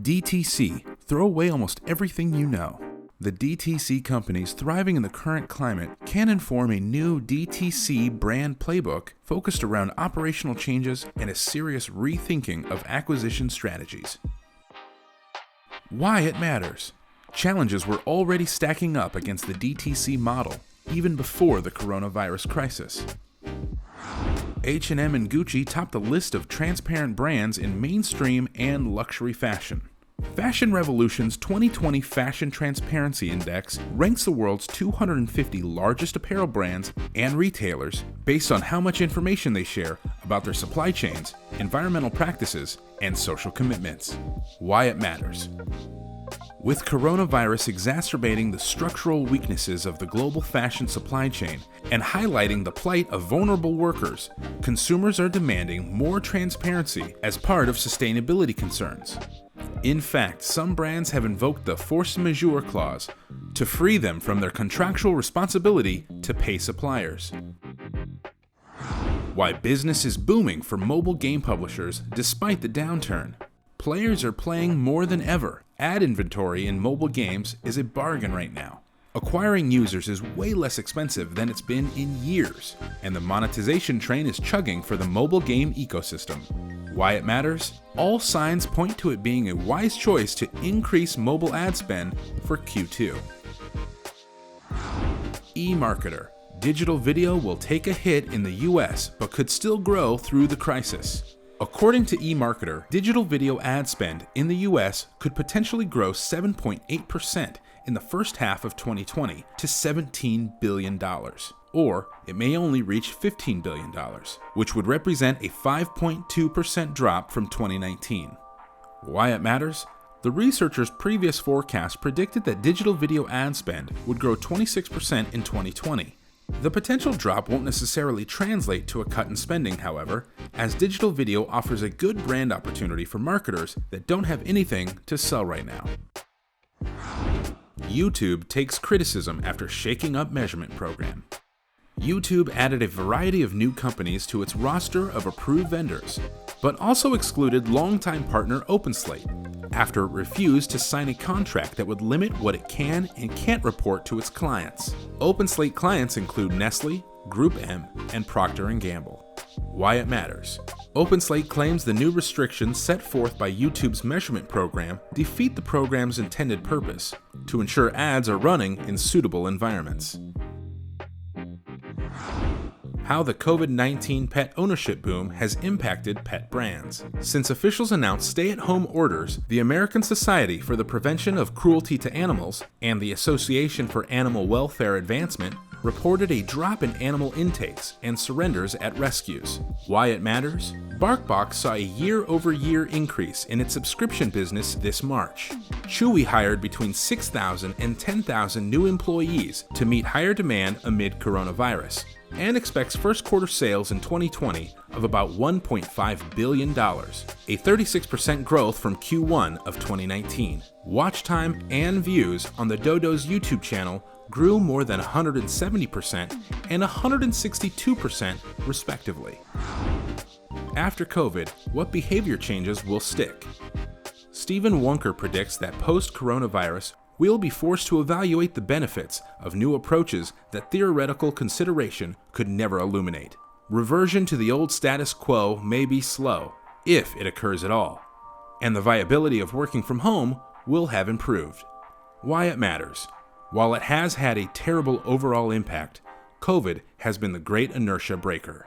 DTC. Throw away almost everything you know. The DTC companies thriving in the current climate can inform a new DTC brand playbook focused around operational changes and a serious rethinking of acquisition strategies. Why it matters. Challenges were already stacking up against the DTC model, even before the coronavirus crisis. H&M and Gucci topped the list of transparent brands in mainstream and luxury fashion. Fashion Revolution's 2020 Fashion Transparency Index ranks the world's 250 largest apparel brands and retailers based on how much information they share about their supply chains, environmental practices, and social commitments. Why it matters. With coronavirus exacerbating the structural weaknesses of the global fashion supply chain and highlighting the plight of vulnerable workers, consumers are demanding more transparency as part of sustainability concerns. In fact, some brands have invoked the force majeure clause to free them from their contractual responsibility to pay suppliers. Why business is booming for mobile game publishers despite the downturn. Players are playing more than ever. Ad inventory in mobile games is a bargain right now. Acquiring users is way less expensive than it's been in years, and the monetization train is chugging for the mobile game ecosystem. Why it matters? All signs point to it being a wise choice to increase mobile ad spend for Q2. eMarketer. Digital video will take a hit in the US but could still grow through the crisis. According to eMarketer, digital video ad spend in the US could potentially grow 7.8% in the first half of 2020 to $17 billion, or it may only reach $15 billion, which would represent a 5.2% drop from 2019. Why it matters? The researchers' previous forecast predicted that digital video ad spend would grow 26% in 2020. The potential drop won't necessarily translate to a cut in spending, however, as digital video offers a good brand opportunity for marketers that don't have anything to sell right now. YouTube takes criticism after shaking up measurement program. YouTube added a variety of new companies to its roster of approved vendors, but also excluded longtime partner OpenSlate after it refused to sign a contract that would limit what it can and can't report to its clients. OpenSlate clients include Nestle, Group M, and Procter & Gamble. Why it matters. OpenSlate claims the new restrictions set forth by YouTube's measurement program defeat the program's intended purpose, to ensure ads are running in suitable environments. How the COVID-19 pet ownership boom has impacted pet brands. Since officials announced stay-at-home orders, the American Society for the Prevention of Cruelty to Animals and the Association for Animal Welfare Advancement reported a drop in animal intakes and surrenders at rescues. Why it matters? BarkBox saw a year-over-year increase in its subscription business this March. Chewy hired between 6,000 and 10,000 new employees to meet higher demand amid coronavirus, and expects first quarter sales in 2020 of about $1.5 billion, a 36% growth from Q1 of 2019. Watch time and views on the Dodo's YouTube channel grew more than 170% and 162% respectively. After COVID, what behavior changes will stick? Stephen Wonker predicts that post-coronavirus, we'll be forced to evaluate the benefits of new approaches that theoretical consideration could never illuminate. Reversion to the old status quo may be slow, if it occurs at all, and the viability of working from home will have improved. Why it matters. While it has had a terrible overall impact, COVID has been the great inertia breaker.